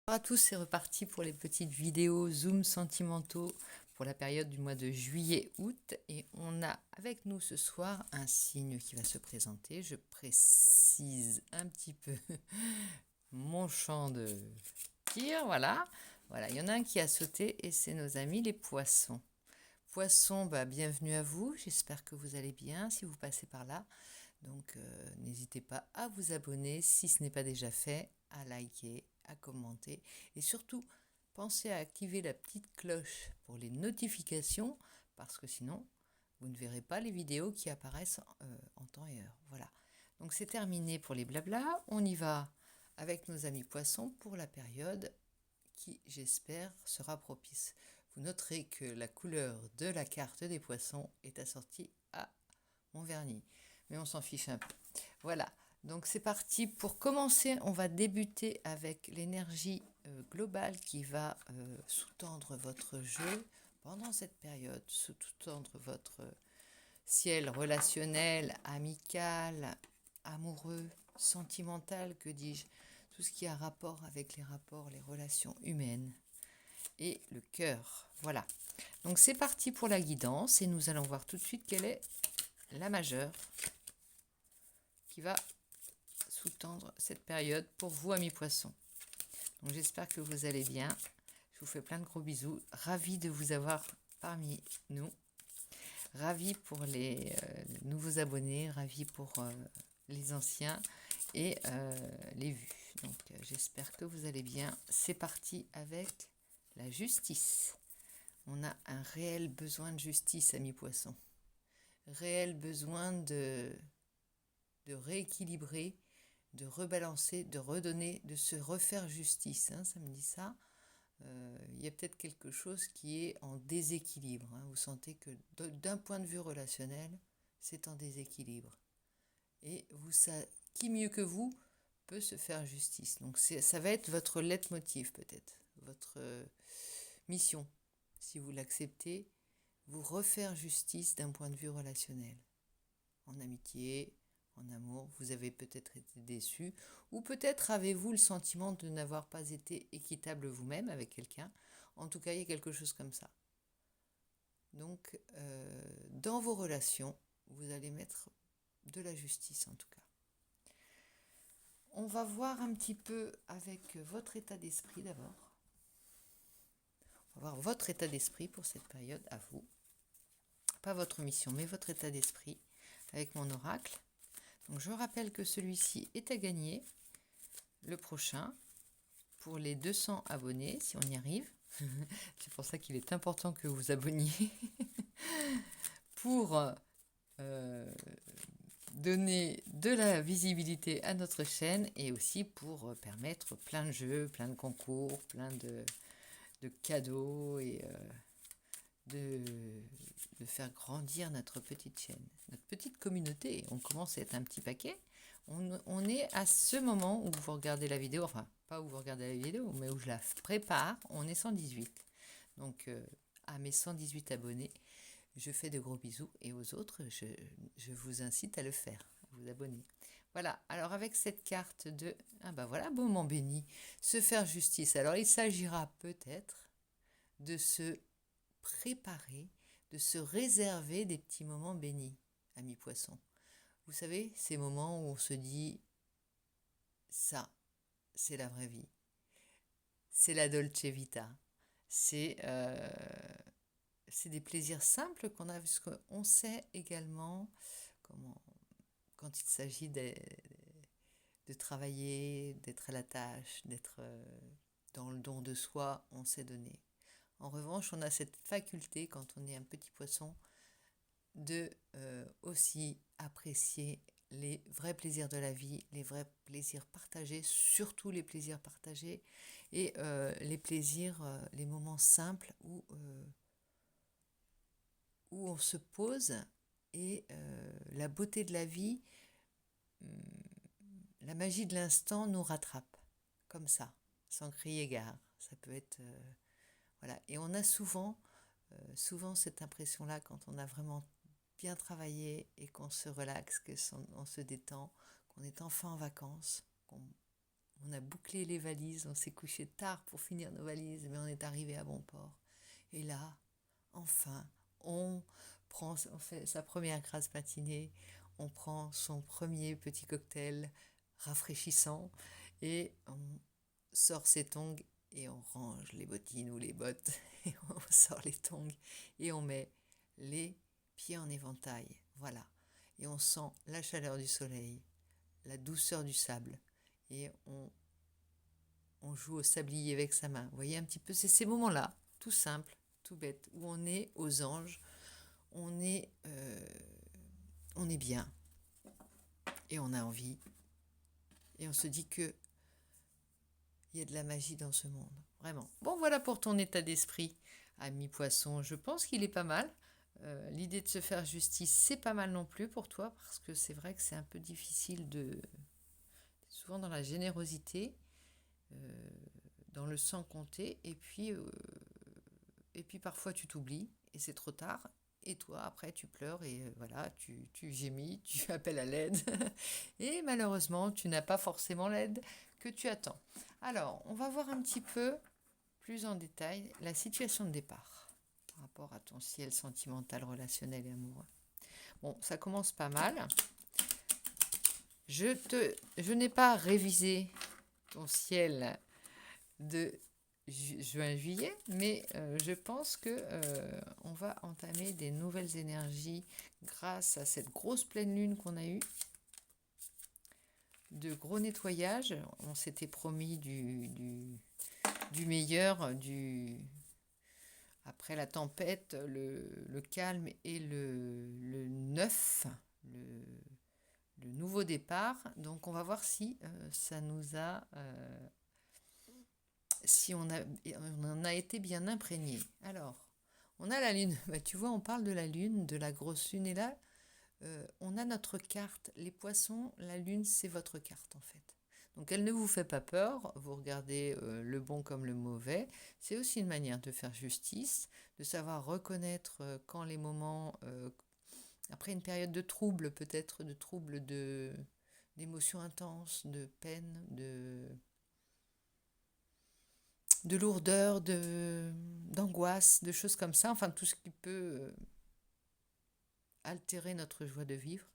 Bonjour à tous, c'est reparti pour les petites vidéos Zoom sentimentaux pour la période du mois de juillet-août. Et on a avec nous ce soir un signe qui va se présenter. Je précise un petit peu mon champ de tir. Voilà, il y en a un qui a sauté et c'est nos amis les poissons. Poissons, bienvenue à vous. J'espère que vous allez bien si vous passez par là. Donc n'hésitez pas à vous abonner si ce n'est pas déjà fait, à liker, à commenter et surtout pensez à activer la petite cloche pour les notifications parce que sinon vous ne verrez pas les vidéos qui apparaissent en temps et heure. Voilà. Donc c'est terminé pour les blablas. On y va avec nos amis poissons pour la période qui, j'espère, sera propice. Vous noterez que la couleur de la carte des poissons est assortie à mon vernis. Mais on s'en fiche un peu. Voilà, donc c'est parti. Pour commencer, on va débuter avec l'énergie globale qui va sous-tendre votre jeu pendant cette période, sous-tendre votre ciel relationnel, amical, amoureux, sentimental, que dis-je, tout ce qui a rapport avec les rapports, les relations humaines et le cœur. Voilà, donc c'est parti pour la guidance et nous allons voir tout de suite quelle est la majeure qui va sous-tendre cette période pour vous, amis poissons. Donc j'espère que vous allez bien. Je vous fais plein de gros bisous. Ravi de vous avoir parmi nous. Ravi pour les nouveaux abonnés. Ravi pour les anciens et les vues. Donc j'espère que vous allez bien. C'est parti avec la justice. On a un réel besoin de justice, amis poissons. Réel besoin de rééquilibrer, de rebalancer, de redonner, de se refaire justice. Ça me dit ça. Il y a peut-être quelque chose qui est en déséquilibre. Vous sentez que d'un point de vue relationnel, c'est en déséquilibre. Et qui mieux que vous peut se faire justice. Donc ça va être votre leitmotiv peut-être, votre mission, si vous l'acceptez, vous refaire justice d'un point de vue relationnel. En amitié, en amour, vous avez peut-être été déçu, ou peut-être avez-vous le sentiment de n'avoir pas été équitable vous-même avec quelqu'un. En tout cas, il y a quelque chose comme ça. Donc, dans vos relations, vous allez mettre de la justice en tout cas. On va voir un petit peu avec votre état d'esprit d'abord. On va voir votre état d'esprit pour cette période à vous. Pas votre mission, mais votre état d'esprit avec mon oracle. Donc je rappelle que celui-ci est à gagner, le prochain, pour les 200 abonnés, si on y arrive. C'est pour ça qu'il est important que vous abonniez, pour donner de la visibilité à notre chaîne et aussi pour permettre plein de jeux, plein de concours, plein de cadeaux et de faire grandir notre petite chaîne, notre petite communauté. On commence à être un petit paquet. On est à ce moment où vous regardez la vidéo, enfin pas où vous regardez la vidéo, mais où je la prépare, on est 118. Donc à mes 118 abonnés, je fais de gros bisous et aux autres, je vous incite à le faire, à vous abonner. Voilà, alors avec cette carte de, voilà, moment béni, se faire justice. Alors il s'agira peut-être de se préparer, de se réserver des petits moments bénis, amis poissons. Vous savez, ces moments où on se dit, ça, c'est la vraie vie. C'est la dolce vita. C'est des plaisirs simples qu'on a, parce qu'on sait également comment, quand il s'agit de travailler, d'être à la tâche, d'être dans le don de soi, on sait donner. En revanche, on a cette faculté, quand on est un petit poisson, de aussi apprécier les vrais plaisirs de la vie, les vrais plaisirs partagés, surtout les plaisirs partagés, et les plaisirs, les moments simples où on se pose et la beauté de la vie, la magie de l'instant nous rattrape, comme ça, sans crier gare. Ça peut être... voilà. Et on a souvent cette impression-là quand on a vraiment bien travaillé et qu'on se relaxe, qu'on se détend, qu'on est enfin en vacances, qu'on On a bouclé les valises, on s'est couché tard pour finir nos valises, mais on est arrivé à bon port. Et là, enfin, on fait sa première grasse matinée, on prend son premier petit cocktail rafraîchissant et on sort ses tongs et on range les bottines ou les bottes et on sort les tongs et on met les pieds en éventail. Voilà. Et on sent la chaleur du soleil, la douceur du sable et on joue au sablier avec sa main. Vous voyez un petit peu, c'est ces moments-là, tout simple, tout bête, où on est aux anges, on est bien et on a envie et on se dit que il y a de la magie dans ce monde, vraiment. Bon, voilà pour ton état d'esprit, ami poisson. Je pense qu'il est pas mal. L'idée de se faire justice, c'est pas mal non plus pour toi, parce que c'est vrai que c'est un peu difficile souvent dans la générosité, dans le sans compter, et puis parfois tu t'oublies, et c'est trop tard. Et toi, après, tu pleures et voilà, tu gémis, tu appelles à l'aide. Et malheureusement, tu n'as pas forcément l'aide que tu attends. Alors, on va voir un petit peu plus en détail la situation de départ par rapport à ton ciel sentimental, relationnel et amoureux. Bon, ça commence pas mal. Je n'ai pas révisé ton ciel de juin-juillet, mais je pense que on va entamer des nouvelles énergies grâce à cette grosse pleine lune qu'on a eue, de gros nettoyages. On s'était promis du meilleur, après la tempête, le calme et le neuf, le nouveau départ. Donc on va voir si ça nous a... si on en a été bien imprégné. Alors, on a la lune. Bah, tu vois, on parle de la lune, de la grosse lune. Et là, on a notre carte. Les poissons, la lune, c'est votre carte en fait. Donc elle ne vous fait pas peur, vous regardez le bon comme le mauvais. C'est aussi une manière de faire justice, de savoir reconnaître quand les moments, après une période de trouble, peut-être de trouble d'émotions intenses, de peine, de lourdeur, d'angoisse, de choses comme ça, enfin tout ce qui peut altérer notre joie de vivre,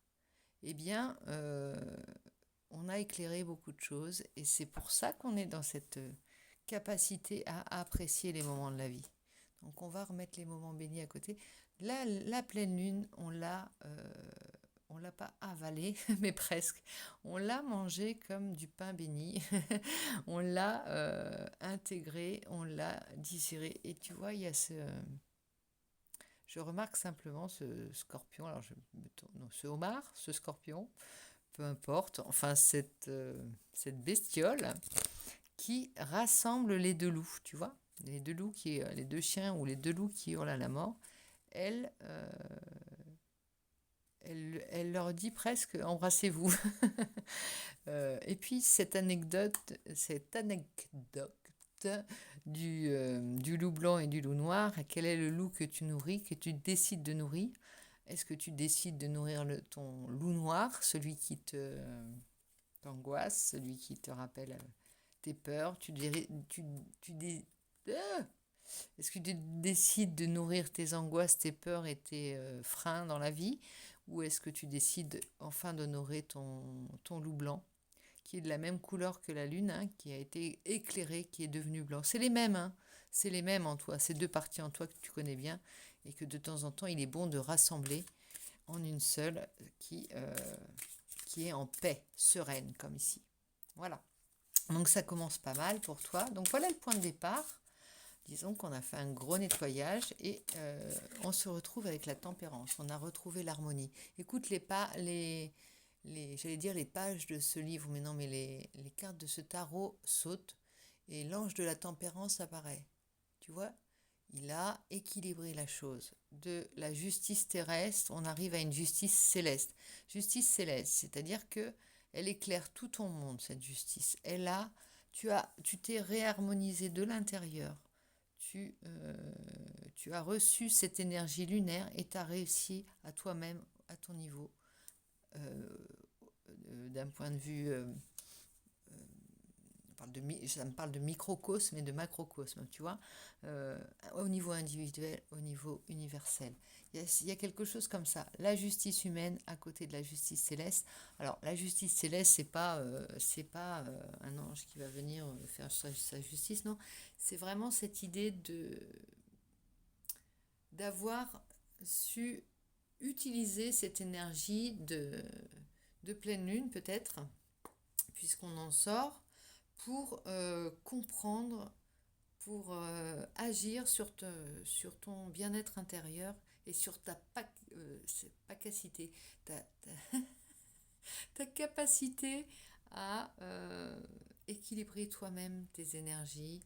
eh bien, on a éclairé beaucoup de choses et c'est pour ça qu'on est dans cette capacité à apprécier les moments de la vie. Donc on va remettre les moments bénis à côté. Là, la pleine lune, on l'a pas avalé, mais presque. On l'a mangé comme du pain béni. On l'a intégré, on l'a digéré. Et tu vois, il y a je remarque simplement ce scorpion, alors non, ce homard, ce scorpion, peu importe, enfin cette bestiole qui rassemble les deux loups, tu vois, les deux chiens ou les deux loups qui hurlent à la mort, elle leur dit presque embrassez-vous. Et puis cette anecdote du loup blanc et du loup noir, quel est le loup que tu nourris, que tu décides de nourrir? Est-ce que tu décides de nourrir ton loup noir, celui qui t'angoisse, celui qui te rappelle tes peurs? Est-ce que tu décides de nourrir tes angoisses, tes peurs et tes freins dans la vie? Ou est-ce que tu décides enfin d'honorer ton loup blanc, qui est de la même couleur que la lune, hein, qui a été éclairé, qui est devenu blanc? C'est les mêmes, hein, c'est les mêmes en toi, ces deux parties en toi que tu connais bien, et que de temps en temps, il est bon de rassembler en une seule qui est en paix, sereine, comme ici. Voilà. Donc ça commence pas mal pour toi. Donc voilà le point de départ. Disons qu'on a fait un gros nettoyage et on se retrouve avec la tempérance. On a retrouvé l'harmonie. Écoute j'allais dire les pages de ce livre, mais non, mais les cartes de ce tarot sautent et l'ange de la tempérance apparaît. Tu vois, il a équilibré la chose. De la justice terrestre, on arrive à une justice céleste. Justice céleste, c'est-à-dire que elle éclaire tout ton monde, cette justice. Tu t'es réharmonisé de l'intérieur. Tu as reçu cette énergie lunaire et tu as réussi à toi-même, à ton niveau, d'un point de vue ça me parle de microcosme et de macrocosme, tu vois, au niveau individuel, au niveau universel. Il y a quelque chose comme ça, la justice humaine à côté de la justice céleste. Alors, la justice céleste, c'est pas un ange qui va venir faire sa justice, non. C'est vraiment cette idée d'avoir su utiliser cette énergie de pleine lune, peut-être, puisqu'on en sort, pour comprendre, pour agir sur ton bien-être intérieur et sur ta capacité, ta capacité à équilibrer toi-même tes énergies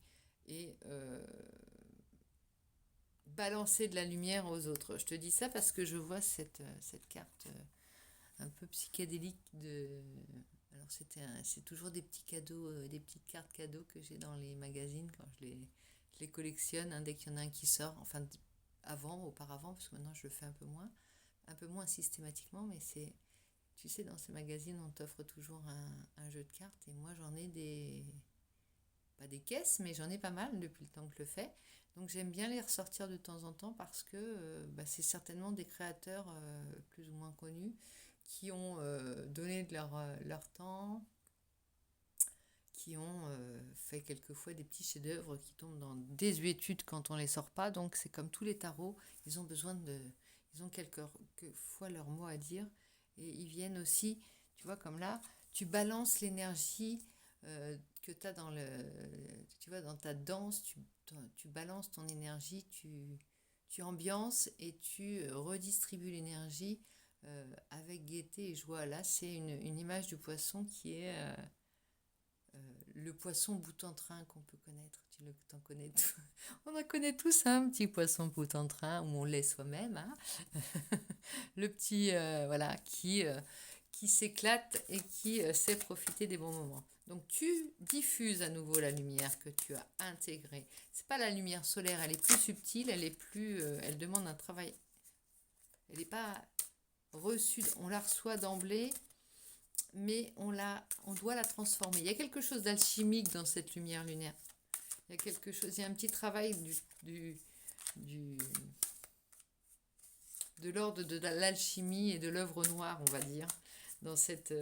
et balancer de la lumière aux autres. Je te dis ça parce que je vois cette carte un peu psychédélique Alors c'est toujours des petits cadeaux, des petites cartes cadeaux que j'ai dans les magazines quand je les collectionne, hein, dès qu'il y en a un qui sort. Enfin, auparavant, parce que maintenant je le fais un peu moins systématiquement, mais tu sais, dans ces magazines, on t'offre toujours un jeu de cartes et moi j'en ai pas des caisses, mais j'en ai pas mal depuis le temps que je le fais. Donc j'aime bien les ressortir de temps en temps parce que c'est certainement des créateurs plus ou moins connus qui ont donné de leur temps, qui ont fait quelquefois des petits chefs-d'œuvre qui tombent dans désuétude quand on les sort pas. Donc c'est comme tous les tarots, ils ont quelquefois leur mot à dire et ils viennent aussi, tu vois, comme là, tu balances l'énergie que tu as tu vois, dans ta danse, tu balances ton énergie, tu ambiances et tu redistribues l'énergie avec gaieté et joie. Là, c'est une image du poisson qui est le poisson bout en train qu'on peut connaître. T'en connais tout. On en connaît tous, hein, un petit poisson bout en train où on l'est soi-même. Hein. Le petit, voilà, qui s'éclate et qui sait profiter des bons moments. Donc tu diffuses à nouveau la lumière que tu as intégrée. C'est pas la lumière solaire, elle est plus subtile, elle demande un travail. Elle n'est pas reçue, on la reçoit d'emblée, mais on doit la transformer. Il y a quelque chose d'alchimique dans cette lumière lunaire. Il y a un petit travail de l'ordre de l'alchimie et de l'œuvre noire, on va dire, dans cette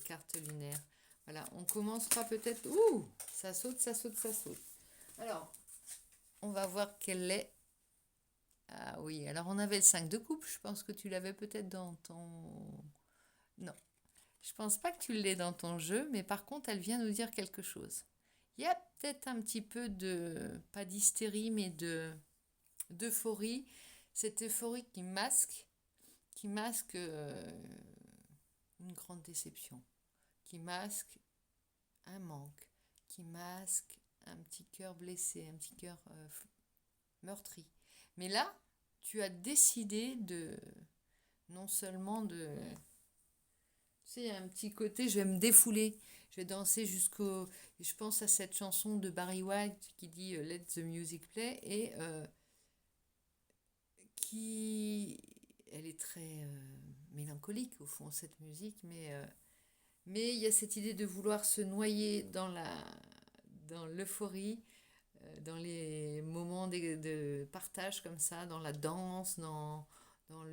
carte lunaire. Voilà, on commencera peut-être... Ouh, ça saute, ça saute, ça saute. Alors, on va voir quelle est... Ah oui, alors on avait le 5 de coupe, je pense que tu l'avais peut-être dans ton... Non, je pense pas que tu l'aies dans ton jeu, mais par contre, elle vient nous dire quelque chose. Il y a peut-être un petit peu pas d'hystérie, mais d'euphorie. Cette euphorie qui masque une grande déception, qui masque un manque, qui masque un petit cœur blessé, un petit cœur meurtri. Mais là, tu as décidé non seulement tu sais, il y a un petit côté, je vais me défouler, je vais danser je pense à cette chanson de Barry White qui dit Let the music play et elle est très mélancolique au fond cette musique, mais il y a cette idée de vouloir se noyer dans l'euphorie, dans les moments de partage comme ça, dans la danse, dans dans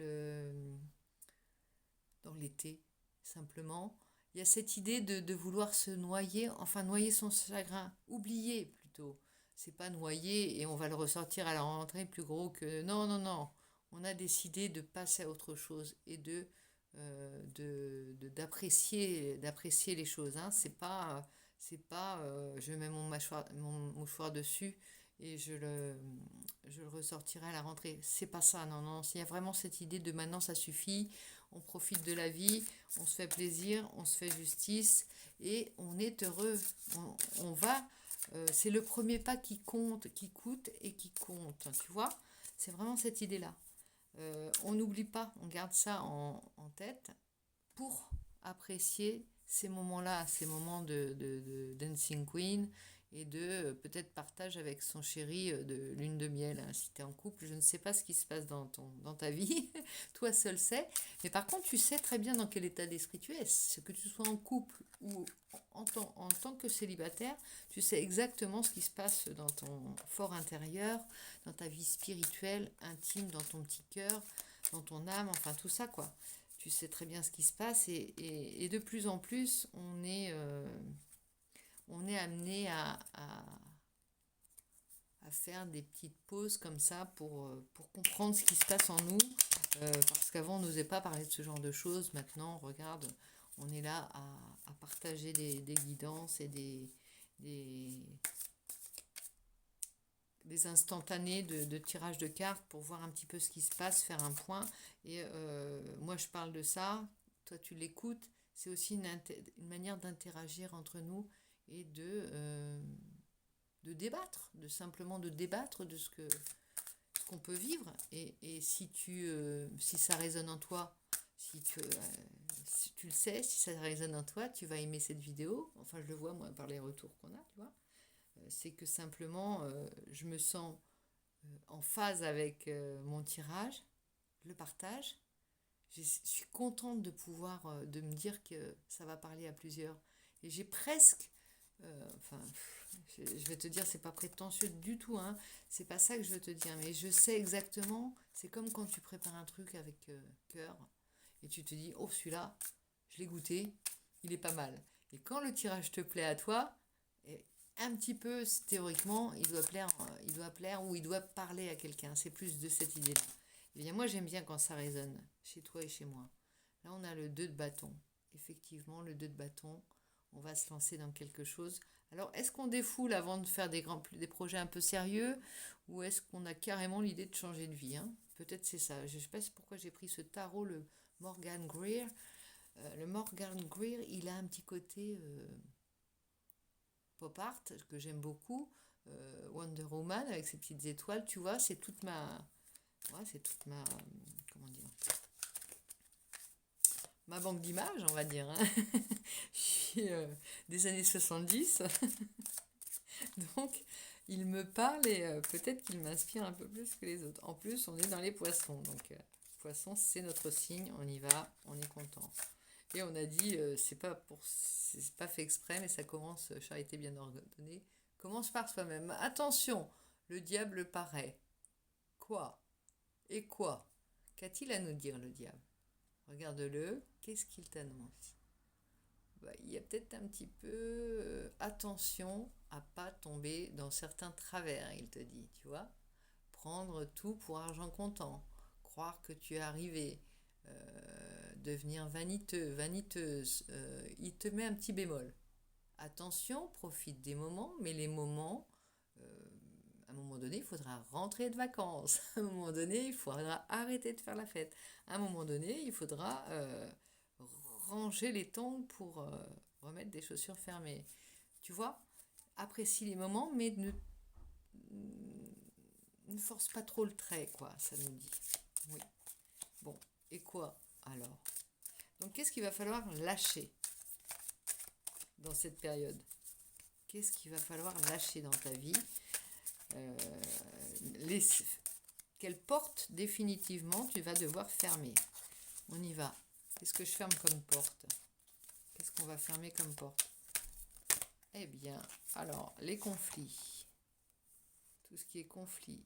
l'été simplement. Il y a cette idée de vouloir se noyer, enfin noyer son chagrin, oublier plutôt. C'est pas noyer et on va le ressortir à la rentrée plus gros que... Non, non, non. On a décidé de passer à autre chose et d'apprécier les choses. Hein. C'est pas je mets mon mouchoir dessus et je le ressortirai à la rentrée. C'est pas ça, non, non. Il y a vraiment cette idée de maintenant ça suffit, on profite de la vie, on se fait plaisir, on se fait justice et on est heureux. C'est le premier pas qui compte, qui coûte et qui compte, tu vois. C'est vraiment cette idée-là. On n'oublie pas, on garde ça en tête pour apprécier ces moments-là, ces moments de Dancing Queen et de peut-être partage avec son chéri de lune de miel, hein, si tu es en couple. Je ne sais pas ce qui se passe dans ta vie, toi seul sais, mais par contre tu sais très bien dans quel état d'esprit tu es. Ce que tu sois en couple ou en tant que célibataire, tu sais exactement ce qui se passe dans ton fort intérieur, dans ta vie spirituelle, intime, dans ton petit cœur, dans ton âme, enfin tout ça quoi. Tu sais très bien ce qui se passe et de plus en plus on est amené à faire des petites pauses comme ça pour comprendre ce qui se passe en nous. Parce qu'avant, on n'osait pas parler de ce genre de choses. Maintenant, regarde, on est là à partager des guidances et des instantanés de tirage de cartes pour voir un petit peu ce qui se passe, faire un point. Et moi, je parle de ça, toi, tu l'écoutes. C'est aussi une manière d'interagir entre nous et de débattre, simplement de débattre de ce qu'on peut vivre. Et si ça résonne en toi, si tu le sais, si ça résonne en toi, tu vas aimer cette vidéo. Enfin, je le vois, moi, par les retours qu'on a, tu vois. C'est que simplement, je me sens en phase avec mon tirage, le partage. Je suis contente de pouvoir, de me dire que ça va parler à plusieurs. Et j'ai presque, enfin, je vais te dire, c'est pas prétentieux du tout, hein. C'est pas ça que je veux te dire, mais je sais exactement. C'est comme quand tu prépares un truc avec cœur et tu te dis, oh celui-là, je l'ai goûté, il est pas mal. Et quand le tirage te plaît à toi, et un petit peu théoriquement, il doit plaire ou il doit parler à quelqu'un. C'est plus de cette idée-là. Eh bien, moi, j'aime bien quand ça résonne chez toi et chez moi. Là, on a le 2 de bâton. Effectivement, le 2 de bâton, on va se lancer dans quelque chose. Alors, est-ce qu'on défoule avant de faire des projets un peu sérieux ou est-ce qu'on a carrément l'idée de changer de vie, hein? Peut-être c'est ça. Je ne sais pas pourquoi j'ai pris ce tarot, le Morgan Greer. Le Morgan Greer, il a un petit côté pop art que j'aime beaucoup. Wonder Woman avec ses petites étoiles, tu vois, c'est toute ma... Ouais, c'est toute ma... Comment dire, ma banque d'images, on va dire, hein. Je suis des années 70. Donc il me parle et peut-être qu'il m'inspire un peu plus que les autres. En plus, on est dans les poissons, donc poisson, c'est notre signe, on y va, on est content. Et on a dit, c'est pas fait exprès, mais ça commence, charité bien ordonnée, commence par soi-même. Attention, le diable paraît. Quoi? Et quoi? Qu'a-t-il à nous dire, le diable? Regarde-le, qu'est-ce qu'il t'annonce? Bah, il y a peut-être un petit peu attention à pas tomber dans certains travers, il te dit, tu vois. Prendre tout pour argent comptant, croire que tu es arrivé, devenir vaniteux, vaniteuse, il te met un petit bémol. Attention, profite des moments, mais les moments, à un moment donné, il faudra rentrer de vacances. À un moment donné, il faudra arrêter de faire la fête. À un moment donné, il faudra ranger les tongs pour remettre des chaussures fermées. Tu vois, apprécie les moments, mais ne force pas trop le trait, quoi, ça nous dit. Oui. Bon, et quoi alors? Donc, qu'est-ce qu'il va falloir lâcher dans cette période? Qu'est-ce qu'il va falloir lâcher dans ta vie? Quelle porte définitivement tu vas devoir fermer? On y va. Qu'est-ce que je ferme comme porte? Qu'est-ce qu'on va fermer comme porte? Eh bien, alors, les conflits. Tout ce qui est conflit.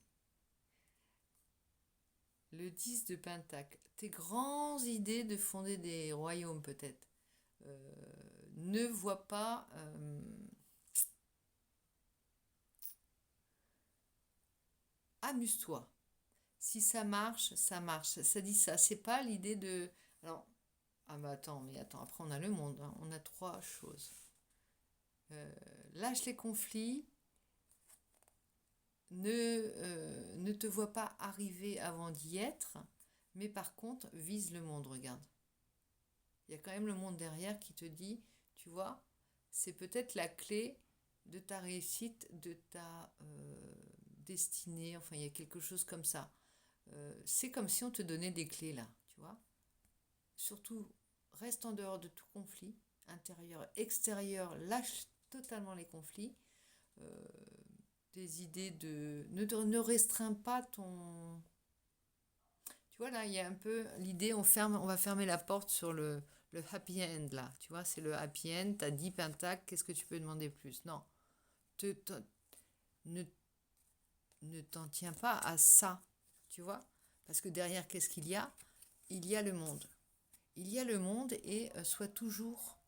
Le 10 de Pentacle. Tes grandes idées de fonder des royaumes, peut-être. Ne vois pas... amuse-toi. Si ça marche, ça marche. Ça dit ça. C'est pas l'idée de... Alors, ah bah attends, mais attends, après on a le monde, hein. On a trois choses. Lâche les conflits, ne te vois pas arriver avant d'y être, mais par contre, vise le monde, regarde. Il y a quand même le monde derrière qui te dit, tu vois, c'est peut-être la clé de ta réussite, de ta destinée, enfin, il y a quelque chose comme ça. C'est comme si on te donnait des clés là, tu vois. Surtout, reste en dehors de tout conflit, intérieur, extérieur, lâche totalement les conflits. des idées de... Ne restreins pas ton... Tu vois, là, il y a un peu l'idée, on va fermer la porte sur le happy end, là. Tu vois, c'est le happy end, t'as 10 pentacles, qu'est-ce que tu peux demander plus? Non, te, te- ne, ne t'en tiens pas à ça, tu vois. Parce que derrière, qu'est-ce qu'il y a? Il y a le monde. Il y a le monde et sois toujours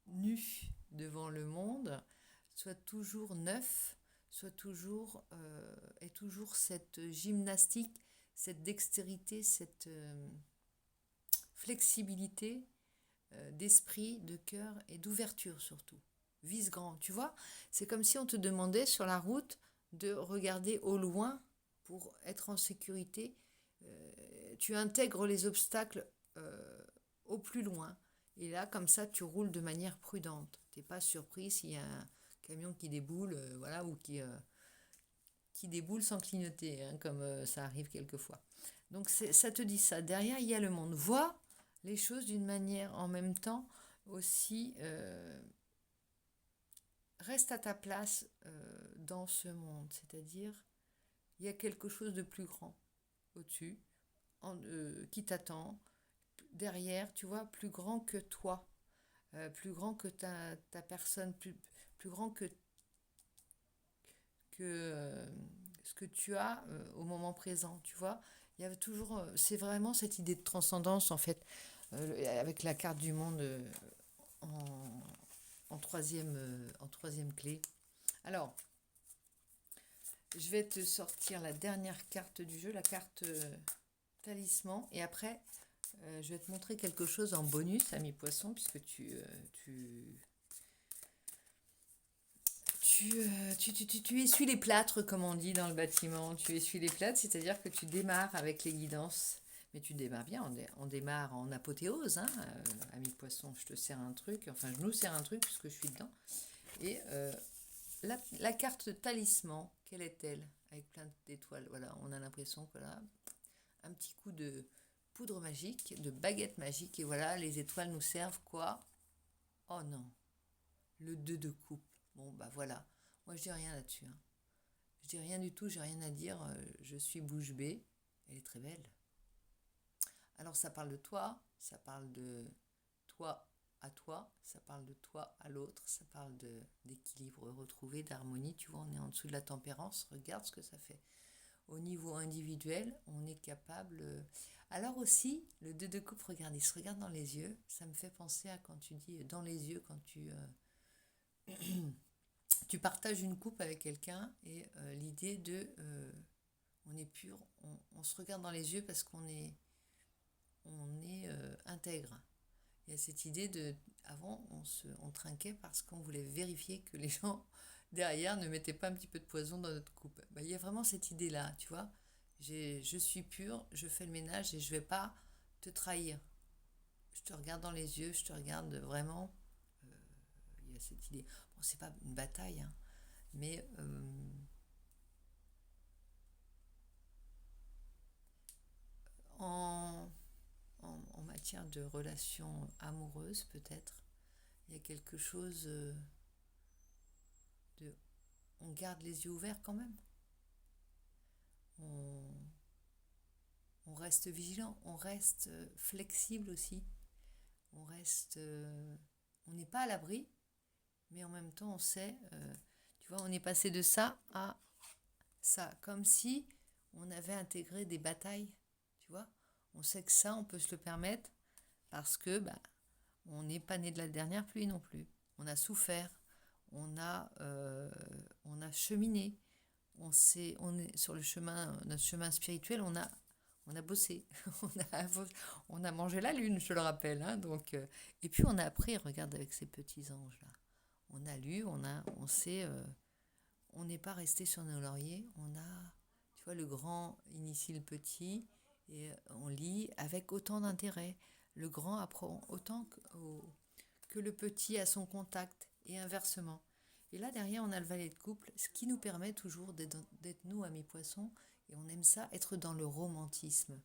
nu devant le monde, sois toujours neuf, sois toujours et toujours cette gymnastique, cette dextérité, cette flexibilité d'esprit, de cœur et d'ouverture surtout. Vise grand, tu vois. C'est comme si on te demandait sur la route de regarder au loin pour être en sécurité. Tu intègres les obstacles au plus loin. Et là, comme ça, tu roules de manière prudente. Tu n'es pas surpris s'il y a un camion qui déboule, voilà, ou qui déboule sans clignoter, hein, comme ça arrive quelquefois. Donc ça te dit ça. Derrière, il y a le monde. Vois les choses d'une manière en même temps aussi. Reste à ta place dans ce monde. C'est-à-dire, il y a quelque chose de plus grand au-dessus qui t'attend. Derrière, tu vois, plus grand que toi. Plus grand que ta personne, plus grand que ce que tu as au moment présent, tu vois. Il y a toujours, c'est vraiment cette idée de transcendance en fait, avec la carte du monde en, en troisième clé. Alors, je vais te sortir la dernière carte du jeu, la carte talisman, et après, je vais te montrer quelque chose en bonus, ami poisson, puisque tu essuies les plâtres, comme on dit dans le bâtiment. Tu essuies les plâtres, c'est-à-dire que tu démarres avec les guidances. Mais tu démarres bien, on démarre en apothéose, hein, ami poisson, je te sers un truc, enfin je nous sers un truc puisque je suis dedans. Et la carte talisman, quelle est-elle? Avec plein d'étoiles, voilà, on a l'impression que là, un petit coup de poudre magique, de baguette magique, et voilà, les étoiles nous servent quoi? Oh non, le 2 de coupe. Bon, bah voilà. Moi, je dis rien là-dessus, hein. Je dis rien du tout, j'ai rien à dire. Je suis bouche bée. Elle est très belle. Alors, ça parle de toi, ça parle de toi à toi, ça parle de toi à l'autre, ça parle d'équilibre retrouvé, d'harmonie. Tu vois, on est en dessous de la tempérance. Regarde ce que ça fait. Au niveau individuel, on est capable. Alors aussi, le 2 de coupe, regarde, il se regarde dans les yeux. Ça me fait penser à quand tu dis dans les yeux, quand tu partages une coupe avec quelqu'un et l'idée de on est pur, on se regarde dans les yeux parce on est intègre. Il y a cette idée de avant on trinquait parce qu'on voulait vérifier que les gens derrière ne mettaient pas un petit peu de poison dans notre coupe. Bah, il y a vraiment cette idée là, tu vois. Je suis pur, je fais le ménage et je vais pas te trahir. Je te regarde dans les yeux, je te regarde vraiment. Il y a cette idée. Bon, c'est pas une bataille, hein, mais en, en matière de relations amoureuses, peut-être, il y a quelque chose de... On garde les yeux ouverts quand même. On, on reste vigilant, on reste flexible aussi. On reste... on n'est pas à l'abri, mais en même temps, on sait... tu vois, on est passé de ça à ça, comme si on avait intégré des batailles, tu vois. On sait que ça, on peut se le permettre parce que bah, on n'est pas né de la dernière pluie non plus. On a souffert, on a cheminé, on est sur le chemin, notre chemin spirituel, on a bossé, on a mangé la lune, je le rappelle, hein, donc, et puis on a appris, regarde avec ces petits anges là, on a lu, on sait, on n'est pas resté sur nos lauriers, tu vois, le grand initie le petit, et on lit avec autant d'intérêt. Le grand apprend autant que le petit à son contact, et inversement. Et là, derrière, on a le valet de couple, ce qui nous permet toujours d'être nous, amis poissons, et on aime ça, être dans le romantisme.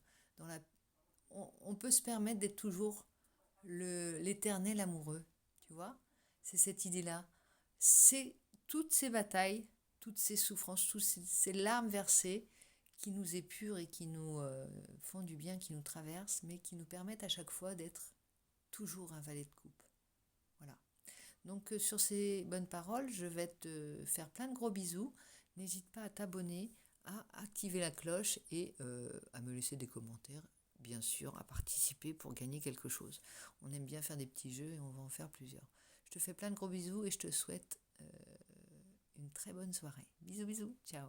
On peut se permettre d'être toujours l'éternel amoureux, tu vois. C'est cette idée-là. C'est toutes ces batailles, toutes ces souffrances, toutes ces larmes versées qui nous épurent et qui nous font du bien, qui nous traversent, mais qui nous permettent à chaque fois d'être toujours un valet de coupe. Voilà. Donc sur ces bonnes paroles, je vais te faire plein de gros bisous. N'hésite pas à t'abonner, à activer la cloche et à me laisser des commentaires, bien sûr, à participer pour gagner quelque chose. On aime bien faire des petits jeux et on va en faire plusieurs. Je te fais plein de gros bisous et je te souhaite une très bonne soirée. Bisous, bisous, ciao.